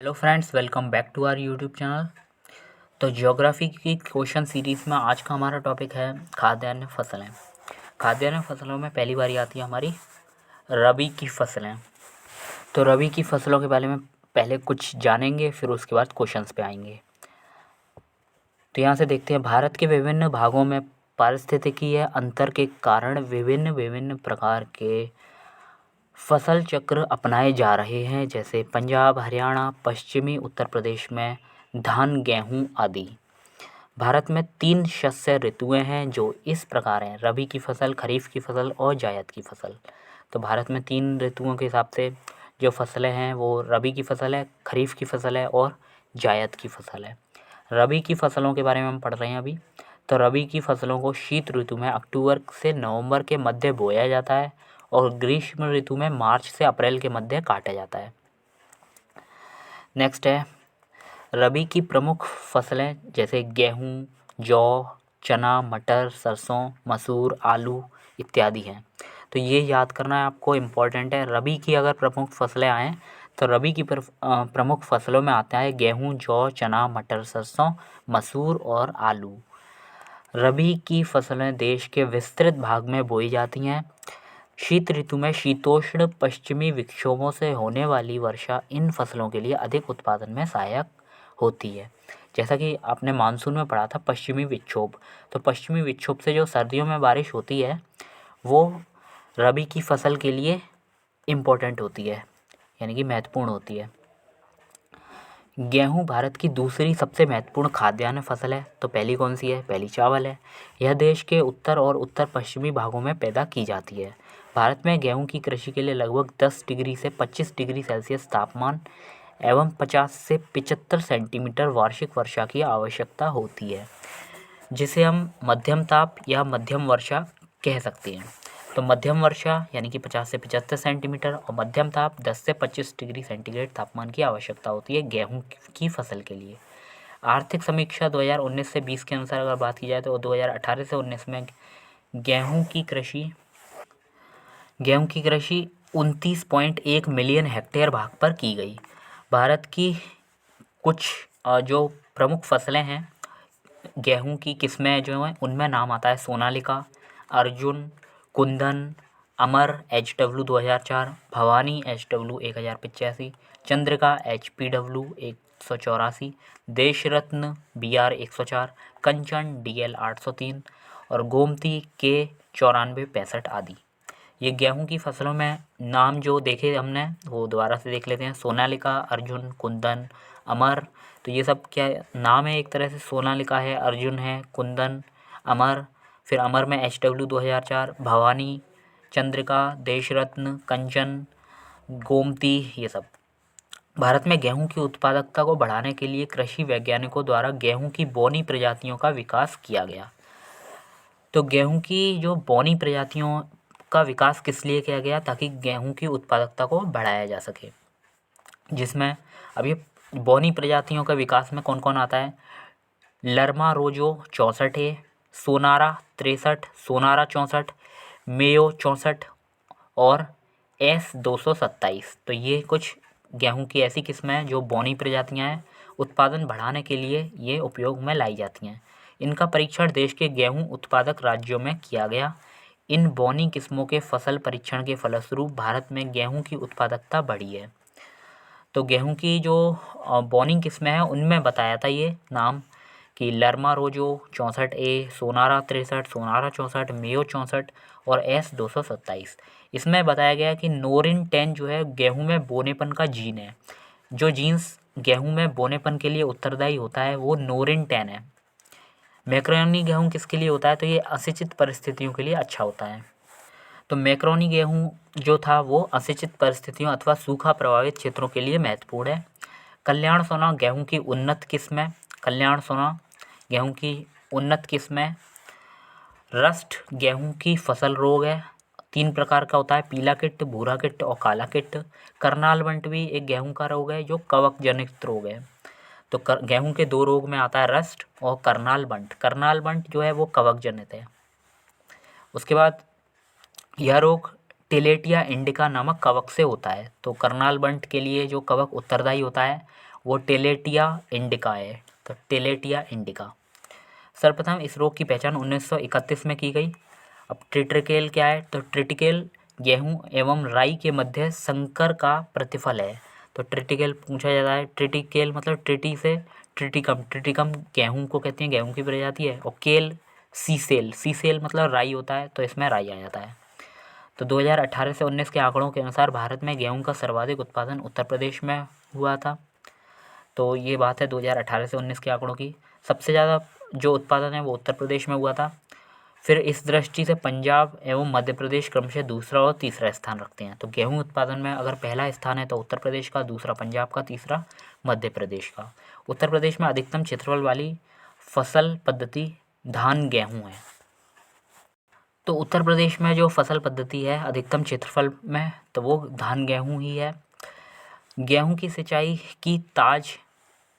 Hello friends, welcome back to our YouTube channel. तो geography की question series में आज का हमारा टॉपिक है खाद्यान्न फसलें। खाद्यान्न फसलों में पहली बारी आती है हमारी रबी की फसलें। तो रबी की फसलों के बारे में पहले कुछ जानेंगे, फिर उसके बाद क्वेश्चंस पे आएंगे। तो यहाँ से देखते हैं, भारत के विभिन्न भागों में पारिस्थितिकीय अंतर के कारण विभिन्न विभिन्न प्रकार के फसल चक्र अपनाए जा रहे हैं, जैसे पंजाब, हरियाणा, पश्चिमी उत्तर प्रदेश में धान, गेहूँ आदि। भारत में 3 शस्य ऋतुएं हैं जो इस प्रकार हैं: रबी की फसल, खरीफ की फसल और जायद की फसल। तो भारत में 3 ऋतुओं के हिसाब से जो फसलें हैं वो रबी की फसल है, खरीफ की फसल है और जायद की फसल है। रबी की फसलों के बारे में हम पढ़ रहे हैं अभी। तो रबी की फसलों को शीत ऋतु में अक्टूबर से नवंबर के मध्य बोया जाता है और ग्रीष्म ऋतु में मार्च से अप्रैल के मध्य काटा जाता है। नेक्स्ट है, रबी की प्रमुख फसलें जैसे गेहूँ, जौ, चना, मटर, सरसों, मसूर, आलू इत्यादि हैं। तो ये याद करना है आपको, इम्पॉर्टेंट है। रबी की अगर प्रमुख फसलें आएँ तो रबी की प्रमुख फसलों में आता है गेहूँ, जौ, चना, मटर, सरसों, मसूर और आलू। रबी की फसलें देश के विस्तृत भाग में बोई जाती हैं। शीत ऋतु में शीतोष्ण पश्चिमी विक्षोभों से होने वाली वर्षा इन फसलों के लिए अधिक उत्पादन में सहायक होती है। जैसा कि आपने मानसून में पढ़ा था पश्चिमी विक्षोभ, तो पश्चिमी विक्षोभ से जो सर्दियों में बारिश होती है वो रबी की फसल के लिए इम्पोर्टेंट होती है, यानी कि महत्वपूर्ण होती है। गेहूँ भारत की दूसरी सबसे महत्वपूर्ण खाद्यान्न फसल है। तो पहली कौन सी है? पहली चावल है। यह देश के उत्तर और उत्तर पश्चिमी भागों में पैदा की जाती है। भारत में गेहूँ की कृषि के लिए लगभग 10 डिग्री से 25 डिग्री सेल्सियस तापमान एवं 50 से 75 सेंटीमीटर वार्षिक वर्षा की आवश्यकता होती है, जिसे हम मध्यम ताप या मध्यम वर्षा कह सकते हैं। तो मध्यम वर्षा यानी कि 50 से 75 सेंटीमीटर और मध्यम ताप 10 से 25 डिग्री सेंटीग्रेड तापमान की आवश्यकता होती है गेहूं की फसल के लिए। आर्थिक समीक्षा 2019 से 20 के अनुसार अगर बात की जाए तो 2018 से 19 में गेहूं की कृषि 29.1 मिलियन हेक्टेयर भाग पर की गई। भारत की कुछ जो प्रमुख फसलें हैं गेहूं की किस्में जो हैं उनमें नाम आता है सोनालिका, अर्जुन, कुंदन, अमर HW 2004, Bhavani HW 1085, Chandrika HPW 184, देश रत्न BR 104, कंचन DL 803 और गोमती के 9465 आदि। ये गेहूं की फसलों में नाम जो देखे हमने वो दोबारा से देख लेते हैं। सोनालिका, अर्जुन, कुंदन, अमर। तो ये सब क्या नाम है? एक तरह से सोनालिका है, अर्जुन है, कुंदन, अमर। फिर अमर में HW 2004, भवानी, चंद्रिका, देश रत्न, कंचन, गोमती, ये सब। भारत में गेहूं की उत्पादकता को बढ़ाने के लिए कृषि वैज्ञानिकों द्वारा गेहूं की बौनी प्रजातियों का विकास किया गया। तो गेहूं की जो बौनी प्रजातियों का विकास किस लिए किया गया? ताकि गेहूं की उत्पादकता को बढ़ाया जा सके। जिसमें अभी बौनी प्रजातियों का विकास में कौन कौन आता है? लरमा रोजो 64 है, सोनारा 63, सोनारा 64, मेयो 64 और S227। तो ये कुछ गेहूं की ऐसी किस्में हैं जो बौनी प्रजातियां हैं, उत्पादन बढ़ाने के लिए ये उपयोग में लाई जाती हैं। इनका परीक्षण देश के गेहूं उत्पादक राज्यों में किया गया। इन बौनी किस्मों के फसल परीक्षण के फलस्वरूप भारत में गेहूं की उत्पादकता बढ़ी है। तो गेहूं की जो बौनी किस्में हैं उनमें बताया था ये नाम कि लरमा रोजो 64A, सोनारा 63, सोनारा 64, मेयो 64 और S227। इसमें बताया गया कि नोरिन 10 जो है गेहूं में बोनेपन का जीन है। जो जीन्स गेहूं में बोनेपन के लिए उत्तरदायी होता है वो नोरिन 10 है। मैक्रोनी गेहूं किसके लिए होता है? तो ये असिंचित परिस्थितियों के लिए अच्छा होता है। तो मैक्रोनी गेहूं जो था वो असिंचित परिस्थितियों अथवा सूखा प्रभावित क्षेत्रों के लिए महत्वपूर्ण है। कल्याण सोना गेहूं की उन्नत किस्म है। कल्याण सोना गेहूं की उन्नत किस्म है। रस्ट गेहूं की फसल रोग है। 3 प्रकार का होता है, पीला किट, भूरा किट और काला किट। करनाल बंट भी एक गेहूं का रोग है जो कवक जनित रोग है। तो गेहूं के 2 रोग में आता है रस्ट और करनाल बंट। करनाल बंट जो है वो कवक जनित है। उसके बाद यह रोग टिलेटिया इंडिका नामक कवक से होता है। तो करनाल बंट के लिए जो कवक उत्तरदायी होता है वो टेलेटिया इंडिका है। तो टेलेटिया इंडिका। सर्वप्रथम इस रोग की पहचान 1931 में की गई। अब ट्रिटिकेल क्या है? तो ट्रिटिकेल गेहूँ एवं राई के मध्य संकर का प्रतिफल है। तो ट्रिटिकेल पूछा जाता है। ट्रिटिकेल मतलब ट्रिटी से ट्रिटिकम, ट्रिटिकम गेहूँ को कहते हैं, गेहूँ की प्रजाति है। और केल सीसेल, सीसेल मतलब राई होता है, तो इसमें राई आ जाता है। तो 2018 से 19 के आंकड़ों के अनुसार भारत में गेहूँ का सर्वाधिक उत्पादन उत्तर प्रदेश में हुआ था। तो ये बात है 2018 से 19 के आंकड़ों की। सबसे ज़्यादा जो उत्पादन है वो उत्तर प्रदेश में हुआ था। फिर इस दृष्टि से पंजाब एवं मध्य प्रदेश क्रमशः दूसरा और तीसरा स्थान रखते हैं। तो गेहूं उत्पादन में अगर पहला स्थान है तो उत्तर प्रदेश का, दूसरा पंजाब का, तीसरा मध्य प्रदेश का। उत्तर प्रदेश में अधिकतम क्षेत्रफल वाली फसल पद्धति धान गेहूं है। तो उत्तर प्रदेश में जो फसल पद्धति है अधिकतम क्षेत्रफल में, तो वो धान गेहूं ही है। गेहूं की सिंचाई की ताज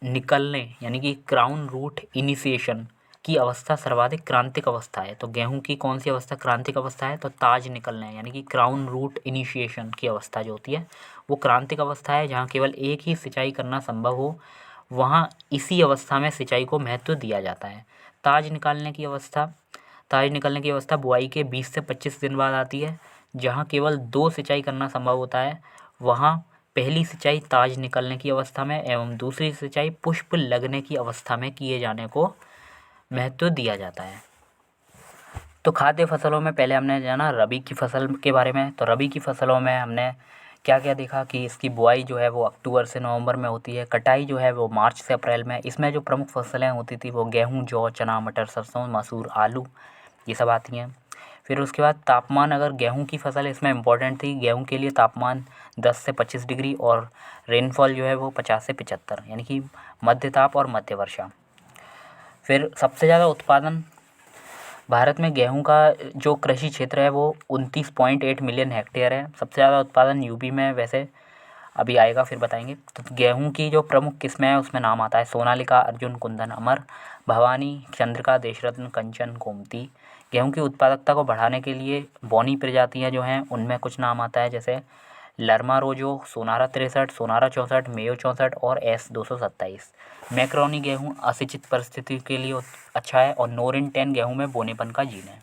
निकलने यानी कि क्राउन रूट इनिशिएशन की अवस्था सर्वाधिक क्रांतिक अवस्था है। तो गेहूं की कौन सी अवस्था क्रांतिक अवस्था है? तो ताज निकलने यानी कि क्राउन रूट इनिशिएशन की अवस्था जो होती है वो क्रांतिक अवस्था है, जहाँ केवल एक ही सिंचाई करना संभव हो, वहाँ इसी अवस्था में सिंचाई को महत्व दिया जाता है। ताज निकालने की अवस्था, ताज निकलने की अवस्था बुआई के 20 से 25 दिन बाद आती है। जहाँ केवल 2 सिंचाई करना संभव होता है, वहाँ पहली सिंचाई ताज निकलने की अवस्था में एवं दूसरी सिंचाई पुष्प लगने की अवस्था में किए जाने को महत्व दिया जाता है। तो खाद्य फसलों में पहले हमने जाना रबी की फसल के बारे में। तो रबी की फसलों में हमने क्या क्या देखा कि इसकी बुआई जो है वो अक्टूबर से नवंबर में होती है, कटाई जो है वो मार्च से अप्रैल में। इसमें जो प्रमुख फसलें होती थी वो गेहूँ, जौ, चना, मटर, सरसों, मसूर, आलू, ये सब आती हैं। फिर उसके बाद तापमान, अगर गेहूं की फसल इसमें इम्पॉर्टेंट थी। गेहूं के लिए तापमान 10 से 25 डिग्री और रेनफॉल जो है वो 50 से 75 यानी कि मध्य ताप और मध्य वर्षा। फिर सबसे ज़्यादा उत्पादन भारत में गेहूं का जो कृषि क्षेत्र है वो 29.8 मिलियन हेक्टेयर है। सबसे ज़्यादा उत्पादन यूपी में, वैसे अभी आएगा फिर बताएंगे। तो गेहूं की जो प्रमुख किस्में हैं उसमें नाम आता है सोनालिका, अर्जुन, कुंदन, अमर, भवानी, चंद्रिका, देशरत्न, कंचन, गोमती। गेहूं की उत्पादकता को बढ़ाने के लिए बौनी प्रजातियां जो हैं उनमें कुछ नाम आता है, जैसे लरमा रोजो, सोनारा 63, सोनारा 64, मेयो 64 और एस 227। मैक्रोनी गेहूं असिंचित परिस्थिति के लिए अच्छा है और नोरिन 10 गेहूं में बोनेपन का जीन है।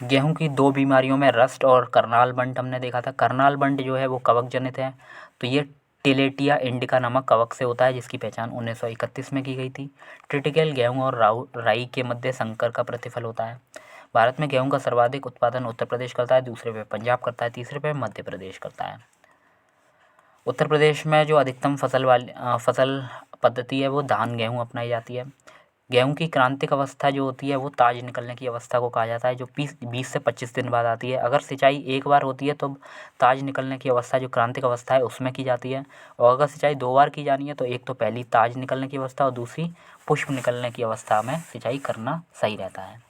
गेहूं की 2 बीमारियों में रस्ट और करनाल बंट हमने देखा था। करनाल बंट जो है वो कवक जनित है। तो ये टिलेटिया इंडिका नामक कवक से होता है, जिसकी पहचान 1931 में की गई थी। ट्रिटिकेल गेहूं और राई के मध्य संकर का प्रतिफल होता है। भारत में गेहूं का सर्वाधिक उत्पादन उत्तर प्रदेश करता है, दूसरे पे पंजाब करता है, तीसरे पे मध्य प्रदेश करता है। उत्तर प्रदेश में जो अधिकतम फसल पद्धति है वो धान गेहूँ अपनाई जाती है। गेहूँ की क्रांतिक अवस्था जो होती है वो ताज निकलने की अवस्था को कहा जाता है, जो 20 से 25 दिन बाद आती है। अगर सिंचाई एक बार होती है तो ताज निकलने की अवस्था जो क्रांतिक अवस्था है उसमें की जाती है, और अगर सिंचाई 2 बार की जानी है तो एक तो पहली ताज निकलने की अवस्था और दूसरी पुष्प निकलने की अवस्था में सिंचाई करना सही रहता है।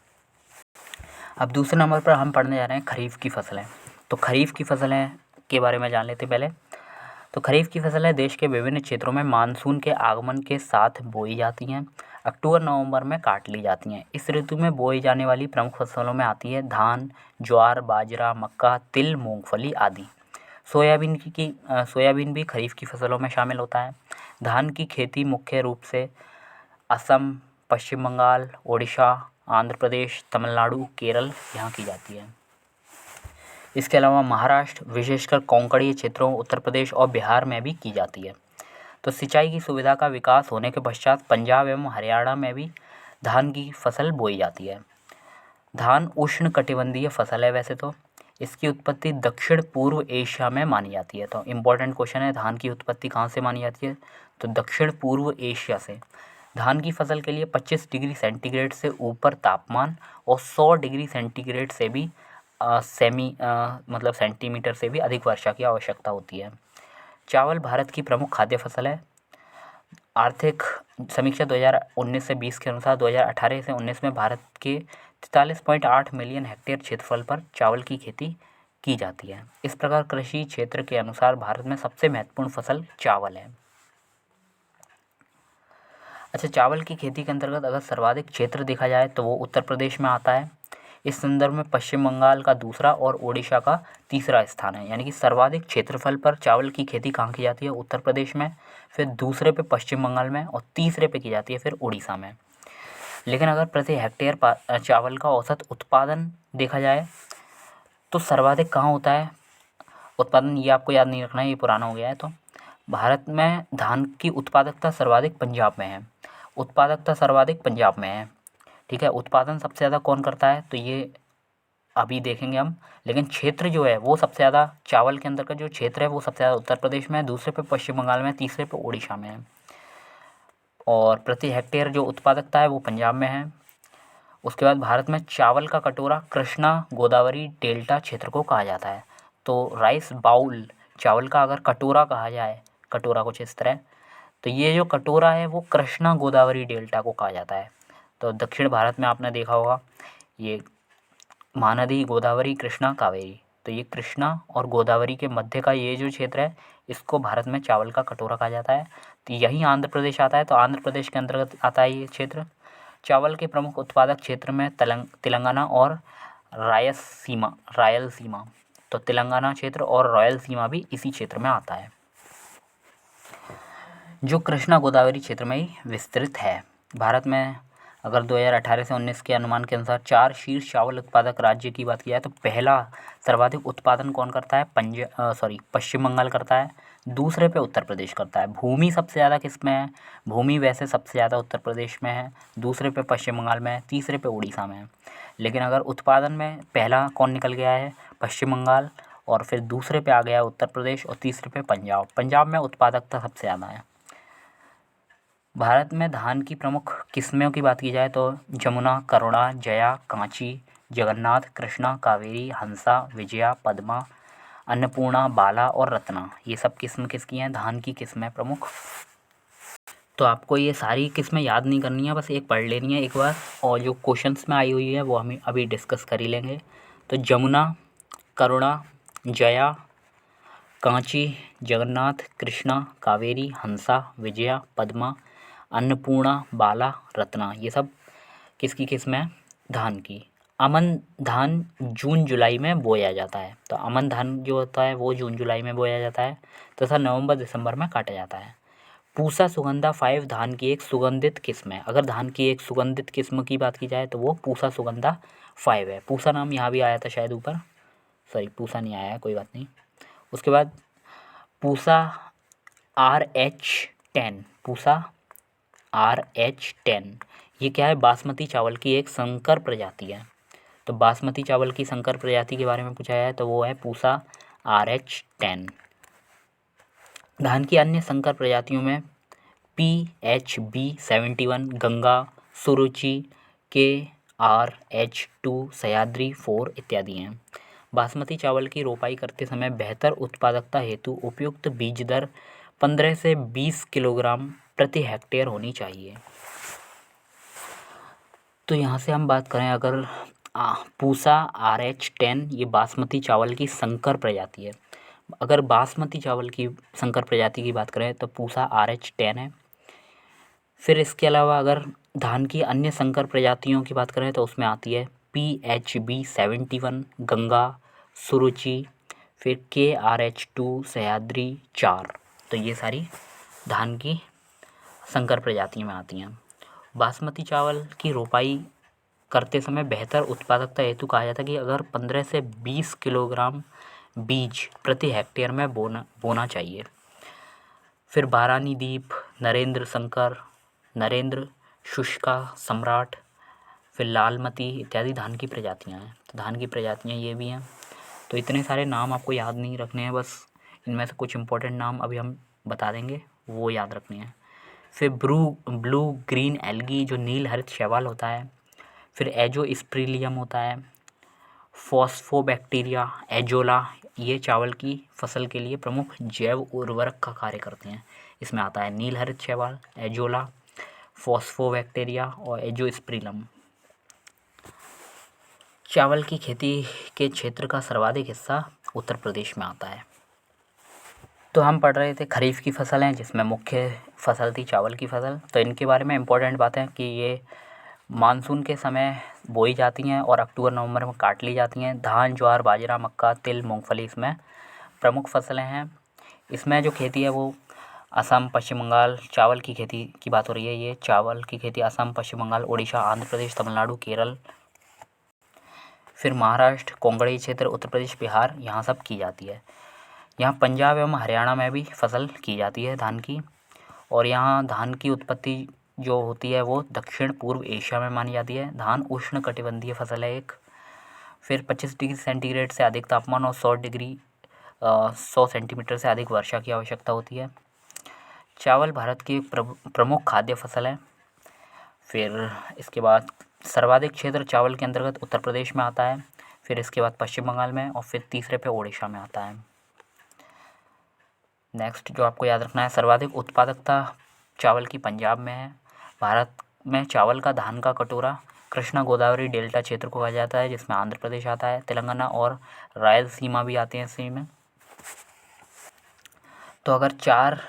अब दूसरे नंबर पर हम पढ़ने जा रहे हैं खरीफ की फसलें। तो खरीफ की फसलें के बारे में जान लेते हैं पहले। तो खरीफ की फसलें देश के विभिन्न क्षेत्रों में मानसून के आगमन के साथ बोई जाती हैं। अक्टूबर नवंबर में काट ली जाती हैं। इस ऋतु में बोई जाने वाली प्रमुख फसलों में आती है धान, ज्वार, बाजरा, मक्का, तिल, मूंगफली आदि। सोयाबीन भी खरीफ की फसलों में शामिल होता है। धान की खेती मुख्य रूप से असम, पश्चिम बंगाल, ओडिशा, आंध्र प्रदेश, तमिलनाडु, केरल यहाँ की जाती है। इसके अलावा महाराष्ट्र, विशेषकर कोंकणी क्षेत्रों, उत्तर प्रदेश और बिहार में भी की जाती है। तो सिंचाई की सुविधा का विकास होने के पश्चात पंजाब एवं हरियाणा में भी धान की फसल बोई जाती है। धान उष्णकटिबंधीय फसल है वैसे तो। इसकी उत्पत्ति दक्षिण पूर्व एशिया में मानी जाती है। तो इम्पोर्टेंट क्वेश्चन है, धान की उत्पत्ति कहाँ से मानी जाती है? तो दक्षिण पूर्व एशिया से। धान की फसल के लिए 25 डिग्री सेंटीग्रेड से ऊपर तापमान और 100 डिग्री सेंटीग्रेड से भी मतलब सेंटीमीटर से भी अधिक वर्षा की आवश्यकता होती है। चावल भारत की प्रमुख खाद्य फसल है। आर्थिक समीक्षा 2019 से 20 के अनुसार 2018 से 19 में भारत के 43.8 मिलियन हेक्टेयर क्षेत्रफल पर चावल की खेती की जाती है। इस प्रकार कृषि क्षेत्र के अनुसार भारत में सबसे महत्वपूर्ण फसल चावल है। अच्छा, चावल की खेती के अंतर्गत अगर सर्वाधिक क्षेत्र देखा जाए तो वो उत्तर प्रदेश में आता है। इस संदर्भ में पश्चिम बंगाल का दूसरा और ओडिशा का तीसरा स्थान है। यानी कि सर्वाधिक क्षेत्रफल पर चावल की खेती कहाँ की जाती है? उत्तर प्रदेश में, फिर दूसरे पे पश्चिम बंगाल में और तीसरे पे की जाती है फिर उड़ीसा में। लेकिन अगर प्रति हेक्टेयर चावल का औसत उत्पादन देखा जाए तो सर्वाधिक कहाँ होता है उत्पादन? ये आपको याद नहीं रखना है, ये पुराना हो गया है। तो भारत में धान की उत्पादकता सर्वाधिक पंजाब में है। उत्पादकता सर्वाधिक पंजाब में है, ठीक है। उत्पादन सबसे ज़्यादा कौन करता है? तो ये अभी देखेंगे हम। लेकिन क्षेत्र जो है वो सबसे ज़्यादा चावल के अंदर का जो क्षेत्र है वो सबसे ज़्यादा उत्तर प्रदेश में है, दूसरे पे पश्चिम बंगाल में, तीसरे पे उड़ीसा में है। और प्रति हेक्टेयर जो उत्पादकता है वो पंजाब में है। उसके बाद भारत में चावल का कटोरा कृष्णा गोदावरी डेल्टा क्षेत्र को कहा जाता है। तो राइस बाउल चावल का अगर कटोरा कहा जाए, कटोरा कुछ इस तरह, तो ये जो कटोरा है वो कृष्णा गोदावरी डेल्टा को कहा जाता है। तो दक्षिण भारत में आपने देखा होगा ये महानदी गोदावरी कृष्णा कावेरी, तो ये कृष्णा और गोदावरी के मध्य का ये जो क्षेत्र है इसको भारत में चावल का कटोरा कहा जाता है। तो यही आंध्र प्रदेश आता है। तो आंध्र प्रदेश के अंतर्गत आता है ये क्षेत्र। चावल के प्रमुख उत्पादक क्षेत्र में तेलंगाना और रायलसीमा, तो तेलंगाना क्षेत्र और रायलसीमा भी इसी क्षेत्र में आता है, जो कृष्णा गोदावरी क्षेत्र में ही विस्तृत है। भारत में अगर 2018 से 19 के अनुमान के अनुसार 4 शीर्ष चावल उत्पादक राज्य की बात की जाए तो पहला सर्वाधिक उत्पादन कौन करता है? पश्चिम बंगाल करता है, दूसरे पे उत्तर प्रदेश करता है। भूमि सबसे ज़्यादा किस में है? भूमि वैसे सबसे ज़्यादा उत्तर प्रदेश में है, दूसरे पे पश्चिम बंगाल में है, तीसरे पे उड़ीसा में है। लेकिन अगर उत्पादन में पहला कौन निकल गया है? पश्चिम बंगाल, और फिर दूसरे पे आ गया उत्तर प्रदेश और तीसरे पे पंजाब। पंजाब में उत्पादकता सबसे ज़्यादा है। भारत में धान की प्रमुख किस्मों की बात की जाए तो जमुना, करुणा, जया, कांची, जगन्नाथ, कृष्णा, कावेरी, हंसा, विजया, पद्मा, अन्नपूर्णा, बाला और रत्ना, ये सब किस्म किसकी हैं? धान की किस्में प्रमुख। तो आपको ये सारी किस्में याद नहीं करनी है, बस एक पढ़ लेनी है एक बार, और जो क्वेश्चंस में आई हुई है वो हम अभी डिस्कस कर ही लेंगे। तो जमुना, करुणा, जया, कांची, जगन्नाथ, कृष्णा, कावेरी, हंसा, विजया, पद्मा, अन्नपूर्णा, बाला, रत्ना, ये सब किसकी किस्म है? धान की। अमन धान जून जुलाई में बोया जाता है। तो अमन धान जो होता है वो जून जुलाई में बोया जाता है तथा नवंबर दिसंबर में काटा जाता है। पूसा सुगंधा 5 धान की एक सुगंधित किस्म है। अगर धान की एक सुगंधित किस्म की बात की जाए तो वो पूसा सुगंधा 5 है। पूसा नाम यहाँ भी आया था शायद ऊपर, सॉरी पूसा नहीं आया है, कोई बात नहीं। उसके बाद पूसा RH10, पूसा RH10, ये क्या है? बासमती चावल की एक संकर प्रजाति है। तो बासमती चावल की संकर प्रजाति के बारे में पूछा है तो वो है पूसा RH10। धान की अन्य संकर प्रजातियों में PHB71, गंगा, सुरुचि, KRH2, सह्याद्री 4 इत्यादि हैं। बासमती चावल की रोपाई करते समय बेहतर उत्पादकता हेतु उपयुक्त बीज दर 15 से 20 किलोग्राम प्रति हेक्टेयर होनी चाहिए। तो यहाँ से हम बात करें अगर पूसा RH10 ये बासमती चावल की संकर प्रजाति है। अगर बासमती चावल की संकर प्रजाति की बात करें तो पूसा RH10 है। फिर इसके अलावा अगर धान की अन्य संकर प्रजातियों की बात करें तो उसमें आती है PHB71, गंगा, सुरुचि, फिर KRH2, सह्याद्री 4। तो ये सारी धान की संकर प्रजाति में आती हैं। बासमती चावल की रोपाई करते समय बेहतर उत्पादकता हेतु कहा जाता है कि अगर 15 से 20 किलोग्राम बीज प्रति हेक्टेयर में बोना चाहिए। फिर बारानी दीप, नरेंद्र शंकर, नरेंद्र, शुष्का, सम्राट, फिर लालमती इत्यादि धान की प्रजातियां हैं। तो धान की प्रजातियां ये भी हैं। तो इतने सारे नाम आपको याद नहीं रखने हैं, बस इनमें से कुछ इंपॉर्टेंट नाम अभी हम बता देंगे, वो याद रखने हैं। फिर ब्लू ग्रीन एल्गी जो नील हरित शैवाल होता है। फिर एजोस्प्रिलियम होता है। फॉस्फोबैक्टीरिया, एजोला, ये चावल की फसल के लिए प्रमुख जैव उर्वरक का कार्य करते हैं। इसमें आता है नील हरित शैवाल, एजोला, फॉस्फोबैक्टीरिया और एजोस्प्रिलम। चावल की खेती के क्षेत्र का सर्वाधिक हिस्सा उत्तर प्रदेश में आता है। तो हम पढ़ रहे थे खरीफ की फसल हैं जिसमें मुख्य फसल थी चावल की फसल। तो इनके बारे में इम्पोर्टेंट बातें कि ये मानसून के समय बोई जाती हैं और अक्टूबर नवंबर में काट ली जाती हैं। धान, ज्वार, बाजरा, मक्का, तिल, मूंगफली इसमें प्रमुख फसलें हैं। इसमें जो खेती है वो असम, पश्चिम बंगाल, चावल की खेती की बात हो रही है। ये चावल की खेती असम, पश्चिम बंगाल, उड़ीसा, आंध्र प्रदेश, तमिलनाडु, केरल, फिर महाराष्ट्र, कोंकणी क्षेत्र, उत्तर प्रदेश, बिहार, यहाँ सब की जाती है। यहाँ पंजाब एवं हरियाणा में भी फसल की जाती है धान की। और यहाँ धान की उत्पत्ति जो होती है वो दक्षिण पूर्व एशिया में मानी जाती है। धान उष्ण कटिबंधीय फसल है एक। फिर 25 डिग्री सेंटीग्रेड से अधिक तापमान और 100 सेंटीमीटर से अधिक वर्षा की आवश्यकता होती है। चावल भारत की एक प्रमुख खाद्य फसल है। फिर इसके बाद सर्वाधिक क्षेत्र चावल के अंतर्गत उत्तर प्रदेश में आता है, फिर इसके बाद पश्चिम बंगाल में, और फिर तीसरे पे उड़ीसा में आता है। नेक्स्ट जो आपको याद रखना है, सर्वाधिक उत्पादकता चावल की पंजाब में है। भारत में चावल का धान का कटोरा कृष्णा गोदावरी डेल्टा क्षेत्र को कहा जाता है, जिसमें आंध्र प्रदेश आता है, तेलंगाना और रायलसीमा भी आते हैं इसी में। तो अगर 4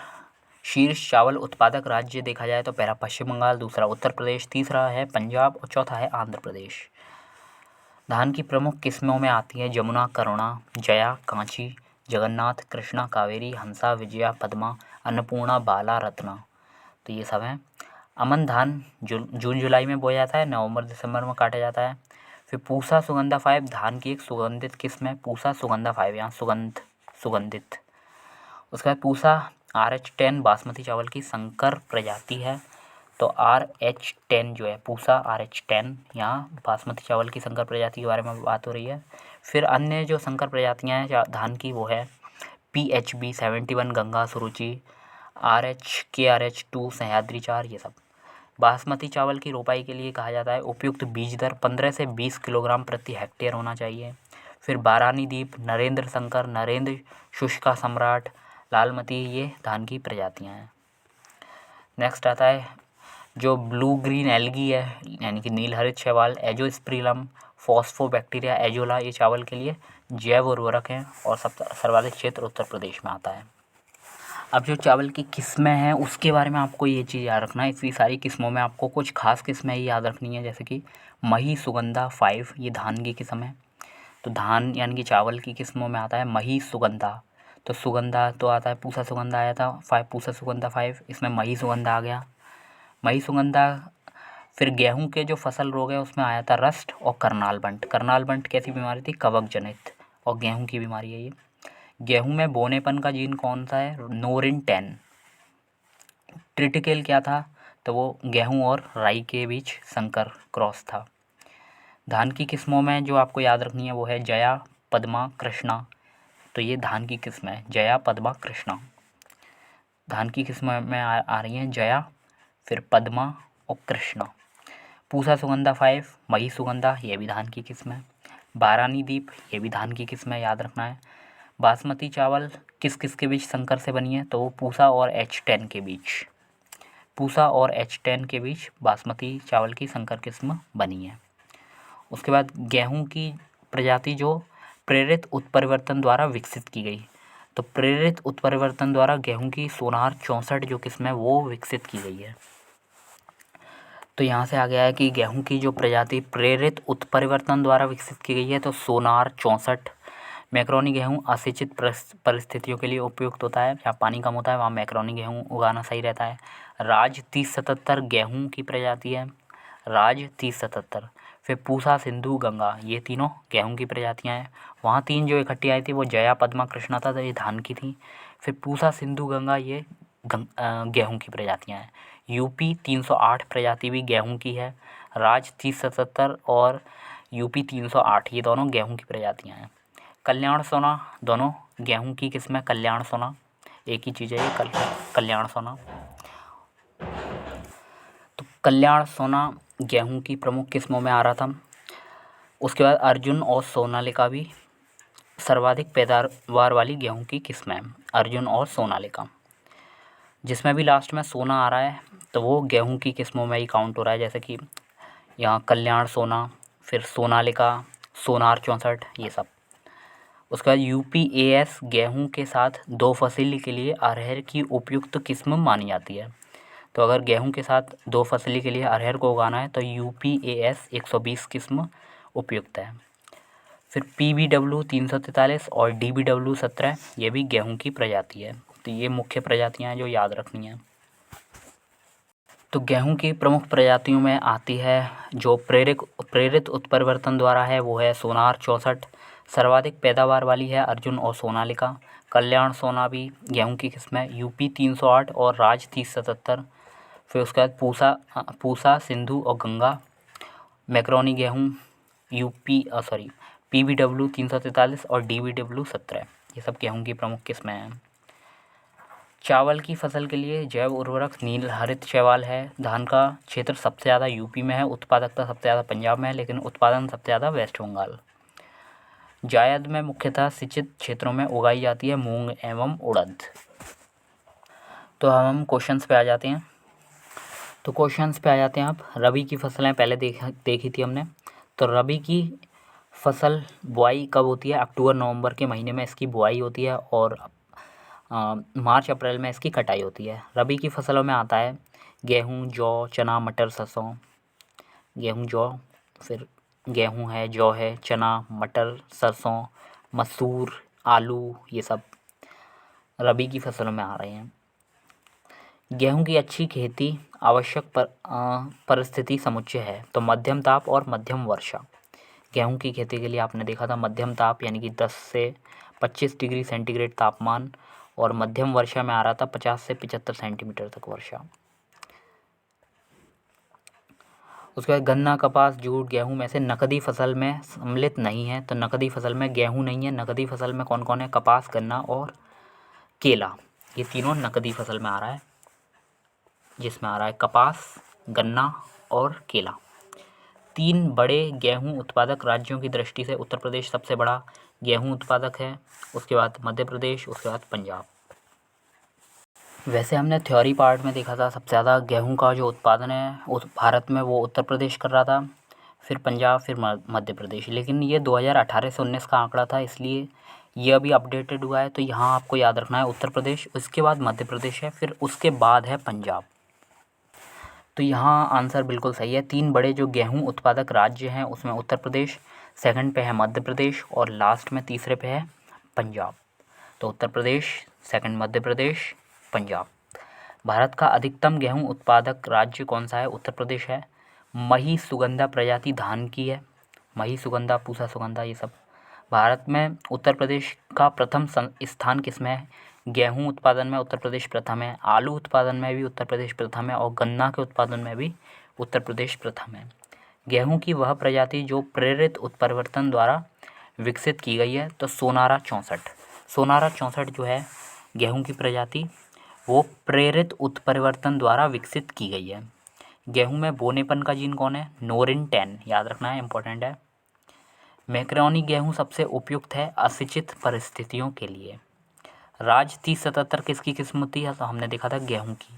शीर्ष चावल उत्पादक राज्य देखा जाए तो पहला पश्चिम बंगाल, दूसरा उत्तर प्रदेश, तीसरा है पंजाब और चौथा है आंध्र प्रदेश। धान की प्रमुख किस्मों में आती है जमुना, करुणा, जया, कांची, जगन्नाथ, कृष्णा, कावेरी, हंसा, विजया, पद्मा, अन्नपूर्णा, बाला, रत्ना। तो ये सब हैं। अमन धान जून जुलाई में बोया जाता है, नवंबर दिसंबर में काटा जाता है। फिर पूसा सुगंधा 5 धान की एक सुगंधित किस्म है, पूसा सुगंधा 5, यहाँ सुगंधित। उसके बाद पूसा RH10 बासमती चावल की संकर प्रजाति है। तो RH10 जो है पूसा RH10, यहाँ बासमती चावल की संकर प्रजाति के बारे में बात हो रही है। फिर अन्य जो संकर प्रजातियाँ हैं धान की वो है PHB 71 गंगा सुरुचि, KRH2 सह्याद्री 4, ये सब। बासमती चावल की रोपाई के लिए कहा जाता है उपयुक्त बीज दर 15 से 20 किलोग्राम प्रति हेक्टेयर होना चाहिए। फिर बारानी दीप, नरेंद्र शंकर, नरेंद्र शुष्का सम्राट, लालमती, ये धान की प्रजातियां हैं। नेक्स्ट आता है जो ब्लू ग्रीन एल्गी है, यानी कि नील हरित शैवाल, एजोस्प्रिलम, फॉस्फोबैक्टीरिया, एजोला, ये चावल के लिए जैव उर्वरक हैं और सर्वाधिक क्षेत्र उत्तर प्रदेश में आता है। अब जो चावल की किस्में हैं उसके बारे में आपको ये चीज़ याद रखना है। इतनी सारी किस्मों में आपको कुछ खास किस्में ही याद रखनी है, जैसे कि मही सुगंधा 5, ये धान की किस्म है। तो धान यानी कि चावल की किस्मों में आता है मही सुगंधा। तो सुगंधा तो आता है, पूसा सुगंधा आया था 5, पूसा सुगंधा 5, इसमें मही सुगंधा आ गया, मही सुगंधा। फिर गेहूं के जो फसल रोग है उसमें आया था रस्ट और करनाल बंट। करनाल बंट कैसी बीमारी थी, कवक जनित, और गेहूं की बीमारी है ये। गेहूं में बोनेपन का जीन कौन सा है, नोरिन 10। ट्रिटिकेल क्या था, तो वो गेहूं और राई के बीच संकर क्रॉस था। धान की किस्मों में जो आपको याद रखनी है वो है जया, पद्मा, कृष्णा। तो ये धान की किस्म है, जया, पद्मा, कृष्णा। धान की किस्म में आ रही हैं जया, फिर पद्मा और कृष्णा। पूसा सुगंधा 5, मही सुगंधा, ये भी धान की किस्म है। बारानी दीप, ये भी धान की किस्म है, याद रखना है। बासमती चावल किस किस के बीच संकर से बनी है, तो वो पूसा और H10 के बीच, पूसा और H10 के बीच बासमती चावल की संकर किस्म बनी है। उसके बाद गेहूं की प्रजाति जो प्रेरित उत्परिवर्तन द्वारा विकसित की गई, तो प्रेरित उत्परिवर्तन द्वारा गेहूं की सोनार 64 जो किस्म है वो विकसित की गई है। तो यहाँ से आ गया है कि गेहूं की जो प्रजाति प्रेरित उत्परिवर्तन द्वारा विकसित की गई है तो सोनार 64। मैक्रोनी गेहूं असिंचित परिस्थितियों के लिए उपयुक्त होता है, जहाँ पानी कम होता है वहाँ मैक्रोनी गेहूं उगाना सही रहता है। राज 3077 गेहूं की प्रजाति है, राज 3077। फिर पूसा, सिंधु, गंगा, ये तीनों गेहूं की प्रजातियां हैं। वहाँ 3 जो इकट्ठी आई थी वो जया, पद्मा, कृष्णा था, तो ये धान की थी। फिर पूसा, सिंधु, गंगा, ये गेहूं की प्रजातियां हैं। यूपी 308 प्रजाति भी गेहूं की है, राज 3077 और यूपी 308, ये दोनों गेहूं की प्रजातियां हैं। कल्याण सोना दोनों गेहूं की किस्म है, कल्याण सोना एक ही चीज़ है ये, कल्याण सोना। तो कल्याण सोना गेहूं की प्रमुख किस्मों में आ रहा था। उसके बाद अर्जुन और सोनालिका भी सर्वाधिक पैदावार वाली गेहूं की किस्म है, अर्जुन और सोनालिका। जिसमें भी लास्ट में सोना आ रहा है तो वो गेहूं की किस्मों में ही काउंट हो रहा है, जैसे कि यहाँ कल्याण सोना, फिर सोनालिका, सोनार 64, ये सब। उसके बाद UPAS गेहूं के साथ 2 फसली के लिए अरहर की उपयुक्त किस्म मानी जाती है। तो अगर गेहूं के साथ 2 फसली के लिए अरहर को उगाना है तो UPAS 120 किस्म उपयुक्त है। फिर PBW 343 और DBW 17 ये भी गेहूं की प्रजाति है। तो ये मुख्य प्रजातियां हैं जो याद रखनी है। तो गेहूं की प्रमुख प्रजातियों में आती है जो प्रेरित उत्परिवर्तन द्वारा है वो है सोनार 64, सर्वाधिक पैदावार वाली है अर्जुन और सोनालिका। कल्याण सोना भी गेहूं की किस्म है, UP 308 और राज 3077। फिर उसके बाद पूसा सिंधु और गंगा। मैक्रोनी गेहूं PBW 343 और DBW 17 ये सब गेहूं की प्रमुख किस्में हैं। चावल की फसल के लिए जैव उर्वरक नील हरित शैवाल है। धान का क्षेत्र सबसे ज़्यादा यूपी में है, उत्पादकता सबसे ज़्यादा पंजाब में है, लेकिन उत्पादन सबसे ज़्यादा वेस्ट बंगाल। जायद में मुख्यतः सिंचित क्षेत्रों में उगाई जाती है मूंग एवं उड़द। तो हम क्वेश्चंस पे आ जाते हैं। अब रबी की फसलें पहले देखी थी हमने। तो रबी की फसल बुआई कब होती है? अक्टूबर नवंबर के महीने में इसकी बुआई होती है और मार्च अप्रैल में इसकी कटाई होती है। रबी की फसलों में आता है गेहूँ, जौ, चना, मटर, सरसों। गेहूँ, जौ, फिर गेहूँ है, जौ है, चना, मटर, सरसों, मसूर, आलू, ये सब रबी की फसलों में आ रहे हैं। गेहूँ की अच्छी खेती आवश्यक परिस्थिति समुच्चय है तो मध्यम ताप और मध्यम वर्षा। गेहूँ की खेती के लिए आपने देखा था मध्यम ताप यानी कि 10 से 25 डिग्री सेंटीग्रेड तापमान, और मध्यम वर्षा में आ रहा था 50 से 75 सेंटीमीटर तक वर्षा। उसके बाद गन्ना, कपास, जूट, गेहूं में से नकदी फसल में सम्मिलित नहीं है। तो नकदी फसल में गेहूं नहीं है। नकदी फसल में कौन कौन है? कपास, गन्ना और केला, ये तीनों नकदी फसल में आ रहा है, जिसमें आ रहा है कपास, गन्ना और केला। 3 बड़े गेहूं उत्पादक राज्यों की दृष्टि से उत्तर प्रदेश सबसे बड़ा गेहूं उत्पादक है, उसके बाद मध्य प्रदेश, उसके बाद पंजाब। वैसे हमने थ्योरी पार्ट में देखा था सबसे ज़्यादा गेहूं का जो उत्पादन है उस भारत में वो उत्तर प्रदेश कर रहा था, फिर पंजाब, फिर मध्य प्रदेश। लेकिन ये 2018 से 19 का आंकड़ा था, इसलिए ये अभी अपडेटेड हुआ है। तो यहाँ आपको याद रखना है उत्तर प्रदेश, उसके बाद मध्य प्रदेश है, फिर उसके बाद है पंजाब। तो यहाँ आंसर बिल्कुल सही है। 3 बड़े जो गेहूं उत्पादक राज्य हैं उसमें उत्तर प्रदेश, सेकंड पे है मध्य प्रदेश और लास्ट में तीसरे पे है पंजाब। तो उत्तर प्रदेश, सेकंड मध्य प्रदेश, पंजाब। भारत का अधिकतम गेहूं उत्पादक राज्य कौन सा है? उत्तर प्रदेश है। मही सुगंधा प्रजाति धान की है, मही सुगंधा, पूसा सुगंधा, ये सब। भारत में उत्तर प्रदेश का प्रथम स्थान किसमें है? गेहूं उत्पादन में उत्तर प्रदेश प्रथम है, आलू उत्पादन में भी उत्तर प्रदेश प्रथम है और गन्ना के उत्पादन में भी उत्तर प्रदेश प्रथम है। गेहूं की वह प्रजाति जो प्रेरित उत्परिवर्तन द्वारा विकसित की गई है तो सोनारा 64 जो है गेहूं की प्रजाति वो प्रेरित उत्परिवर्तन द्वारा विकसित की गई है। गेहूं में बोनेपन का जीन कौन है? नोरिन 10, याद रखना है, इंपॉर्टेंट है। मैक्रोनी गेहूं सबसे उपयुक्त है असिंचित परिस्थितियों के लिए। राज 3077 किसकी किस्म होती है? तो हमने देखा था गेहूं की।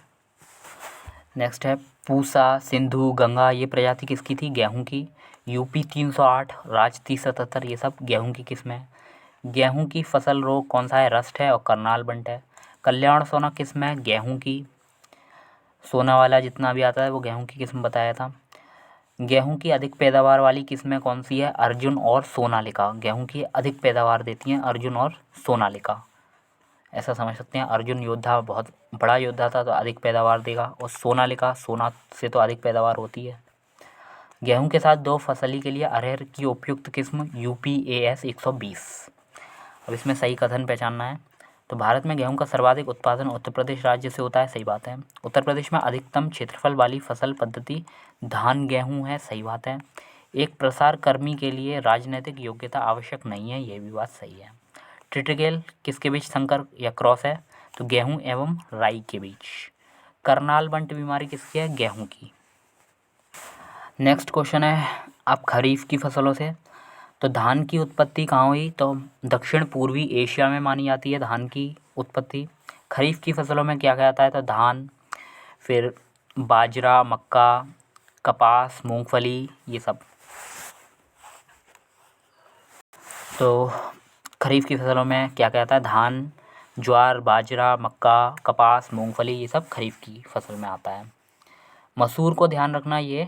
नेक्स्ट है पूसा, सिंधु, गंगा, ये प्रजाति किसकी थी? गेहूं की। UP 308, राज 3077 ये सब गेहूं की किस्में है। गेहूं की फसल रोग कौन सा है? रस्ट है और करनाल बंट है। कल्याण सोना किस्म है? गेहूं की। सोना वाला जितना भी आता है वो गेहूं की किस्म बताया था। गेहूं की अधिक पैदावार वाली किस्में कौन सी है? अर्जुन और सोनालिका। गेहूं की अधिक पैदावार देती हैं अर्जुन और सोनालिका, ऐसा समझ सकते हैं। अर्जुन योद्धा बहुत बड़ा योद्धा था तो अधिक पैदावार देगा, और सोनालिका सोना से तो अधिक पैदावार होती है। गेहूं के साथ 2 फसली के लिए अरहर की उपयुक्त किस्म UPAS 120। अब इसमें सही कथन पहचानना है। तो भारत में गेहूं का सर्वाधिक उत्पादन उत्तर प्रदेश राज्य से होता है, सही बात है। उत्तर प्रदेश में अधिकतम क्षेत्रफल वाली फसल पद्धति धान गेहूं है, सही बात है। एक प्रसार कर्मी के लिए राजनीतिक योग्यता आवश्यक नहीं है, ये भी बात सही है। ट्रिटिकेल किसके बीच संकर या क्रॉस है? तो गेहूं एवं राई के बीच। करनाल बंट बीमारी किसकी है? गेहूं की। नेक्स्ट क्वेश्चन है आप खरीफ की फसलों से। तो धान की उत्पत्ति कहाँ हुई? तो दक्षिण पूर्वी एशिया में मानी जाती है धान की उत्पत्ति। खरीफ की फसलों में क्या क्या आता है? तो धान, फिर बाजरा, मक्का, कपास, मूंगफली, ये सब। तो खरीफ की फसलों में क्या क्या आता है? धान, ज्वार, बाजरा, मक्का, कपास, मूंगफली ये सब खरीफ की फसल में आता है। मसूर को ध्यान रखना, ये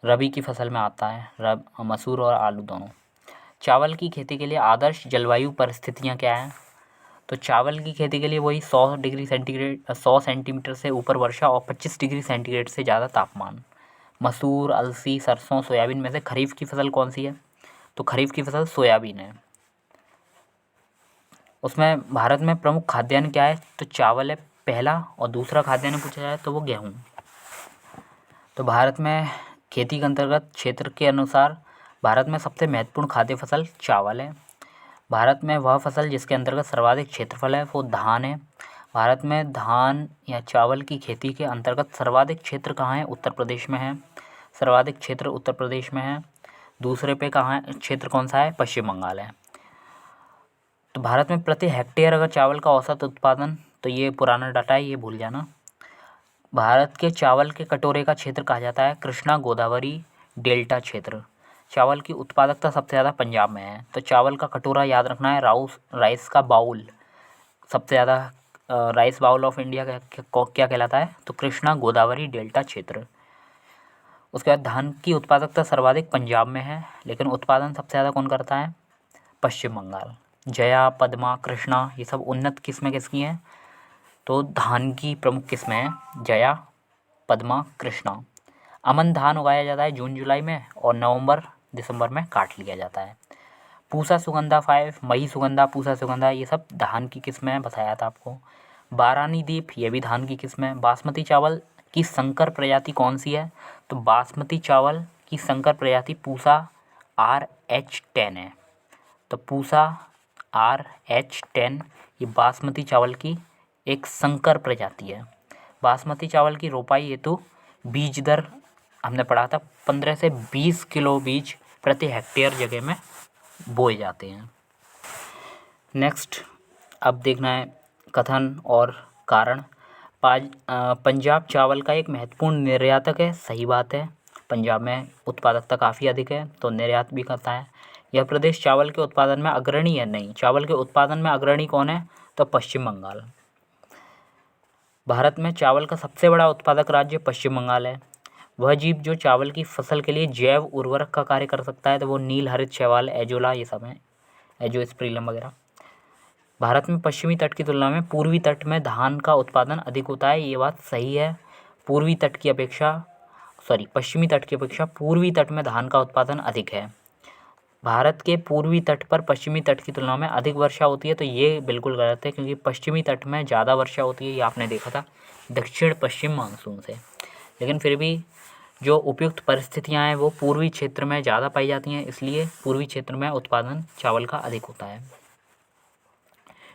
रबी की फसल में आता है, मसूर और आलू दोनों। चावल की खेती के लिए आदर्श जलवायु परिस्थितियाँ क्या हैं? तो चावल की खेती के लिए वही 100 डिग्री सेंटीग्रेड 100 सेंटीमीटर से ऊपर वर्षा और 25 डिग्री सेंटीग्रेड से ज़्यादा तापमान। मसूर, अलसी, सरसों, सोयाबीन में से खरीफ की फसल कौन सी है? तो खरीफ की फसल सोयाबीन है। उसमें भारत में प्रमुख खाद्यान्न क्या है? तो चावल है पहला, और दूसरा खाद्यान्न पूछा जाए तो वो गेहूँ। तो भारत में खेती के अंतर्गत क्षेत्र के अनुसार भारत में सबसे महत्वपूर्ण खाद्य फसल चावल है। भारत में वह फसल जिसके अंतर्गत सर्वाधिक क्षेत्रफल है वो धान है। भारत में धान या चावल की खेती के अंतर्गत सर्वाधिक क्षेत्र कहाँ है? उत्तर प्रदेश में है। सर्वाधिक क्षेत्र उत्तर प्रदेश में है। दूसरे पे कहाँ है क्षेत्र, कौन सा है? पश्चिम बंगाल है। तो भारत में प्रति हेक्टेयर अगर चावल का औसत उत्पादन, तो ये पुराना डाटा है, ये भूल जाना। भारत के चावल के कटोरे का क्षेत्र कहा जाता है कृष्णा गोदावरी डेल्टा क्षेत्र। चावल की उत्पादकता सबसे ज़्यादा पंजाब में है। तो चावल का कटोरा याद रखना है, राइस का बाउल सबसे ज़्यादा, राइस बाउल ऑफ इंडिया क्या कहलाता है? तो कृष्णा गोदावरी डेल्टा क्षेत्र। उसके बाद धान की उत्पादकता सर्वाधिक पंजाब में है, लेकिन उत्पादन सबसे ज़्यादा कौन करता है? पश्चिम बंगाल। जया, पद्मा, कृष्णा ये सब उन्नत किस्में किसकी हैं? तो धान की प्रमुख किस्में हैं जया, पद्मा, कृष्णा। अमन धान उगाया जाता है जून जुलाई में, और नवंबर दिसंबर में काट लिया जाता है। पूसा सुगंधा 5, मही सुगंधा, पूसा सुगंधा ये सब धान की किस्में हैं, बताया था आपको। बारानी दीप ये भी धान की किस्म है। बासमती चावल की संकर प्रजाति कौन सी है? तो बासमती चावल की संकर प्रजाति पूसा RH10 है। तो पूसा RH10 ये बासमती चावल की एक संकर प्रजाति है। बासमती चावल की रोपाई हेतु बीज दर हमने पढ़ा था 15 से 20 किलो बीज प्रति हेक्टेयर जगह में बोए जाते हैं। नेक्स्ट अब देखना है कथन और कारण। पंजाब चावल का एक महत्वपूर्ण निर्यातक है, सही बात है। पंजाब में उत्पादकता काफ़ी अधिक है तो निर्यात भी करता है। यह प्रदेश चावल के उत्पादन में अग्रणी है, नहीं, चावल के उत्पादन में अग्रणी कौन है? तो पश्चिम बंगाल। भारत में चावल का सबसे बड़ा उत्पादक राज्य पश्चिम बंगाल है। वह जीव जो चावल की फसल के लिए जैव उर्वरक का कार्य कर सकता है तो वो नील हरित शैवाल, एजोला ये सब हैं, एजोस्पिरिलम वगैरह। भारत में पश्चिमी तट की तुलना में पूर्वी तट में धान का उत्पादन अधिक होता है, ये बात सही है। पश्चिमी तट की अपेक्षा पूर्वी तट में धान का उत्पादन अधिक है। भारत के पूर्वी तट पर पश्चिमी तट की तुलना में अधिक वर्षा होती है, तो ये बिल्कुल गलत है, क्योंकि पश्चिमी तट में ज़्यादा वर्षा होती है, ये आपने देखा था दक्षिण पश्चिम मानसून से। लेकिन फिर भी जो उपयुक्त परिस्थितियाँ हैं वो पूर्वी क्षेत्र में ज़्यादा पाई जाती हैं, इसलिए पूर्वी क्षेत्र में उत्पादन चावल का अधिक होता है।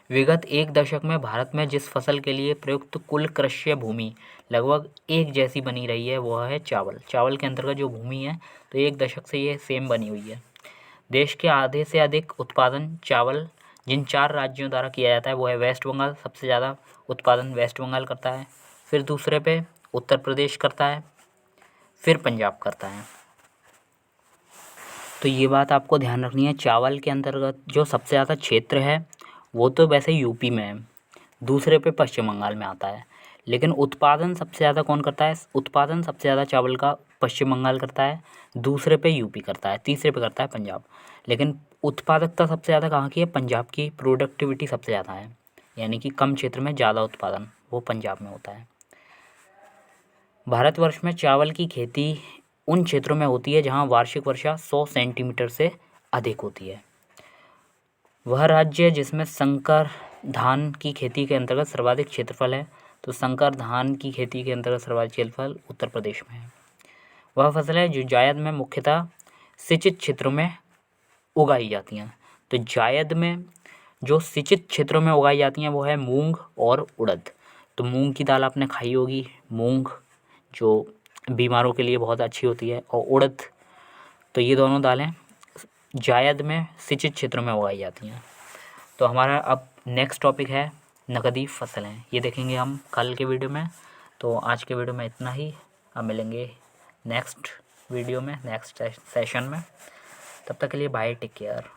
विगत एक दशक में भारत में जिस फसल के लिए प्रयुक्त कुल कृषि भूमि लगभग एक जैसी बनी रही है वह है चावल। चावल के अंतर्गत जो भूमि है तो एक दशक से ये सेम बनी हुई है। देश के आधे से अधिक उत्पादन चावल जिन 4 राज्यों द्वारा किया जाता है वो है वेस्ट बंगाल, सबसे ज़्यादा उत्पादन वेस्ट बंगाल करता है, फिर दूसरे पे उत्तर प्रदेश करता है, फिर पंजाब करता है। तो ये बात आपको ध्यान रखनी है। चावल के अंतर्गत जो सबसे ज़्यादा क्षेत्र है वो तो वैसे यूपी में है, दूसरे पे पश्चिम बंगाल में आता है, लेकिन उत्पादन सबसे ज़्यादा कौन करता है? उत्पादन सबसे ज़्यादा चावल का पश्चिम बंगाल करता है, दूसरे पे यूपी करता है, तीसरे पे करता है पंजाब। लेकिन उत्पादकता सबसे ज़्यादा कहाँ की है? पंजाब की। प्रोडक्टिविटी सबसे ज़्यादा है, यानी कि कम क्षेत्र में ज़्यादा उत्पादन वो पंजाब में होता है। भारतवर्ष में चावल की खेती उन क्षेत्रों में होती है जहाँ वार्षिक वर्षा 100 सेंटीमीटर से अधिक होती है। वह राज्य जिसमें संकर धान की खेती के अंतर्गत सर्वाधिक क्षेत्रफल है, तो संकर धान की खेती के अंतर्गत सर्वाधिक क्षेत्रफल उत्तर प्रदेश में है। वह फसल है जो जायद में मुख्यतः सिंचित क्षेत्रों में उगाई जाती हैं। तो जायद में जो सिंचित क्षेत्रों में उगाई जाती हैं वो है मूंग और उड़द। तो मूंग की दाल आपने खाई होगी, मूंग जो बीमारों के लिए बहुत अच्छी होती है, और उड़द, तो ये दोनों दालें जायद में सिंचित क्षेत्रों में उगाई जाती हैं। तो हमारा अब नेक्स्ट टॉपिक है नकदी फसलें, ये देखेंगे हम कल के वीडियो में। तो आज के वीडियो में इतना ही, अब मिलेंगे नेक्स्ट वीडियो में, नेक्स्ट सेशन में। तब तक के लिए बाय, टेक केयर।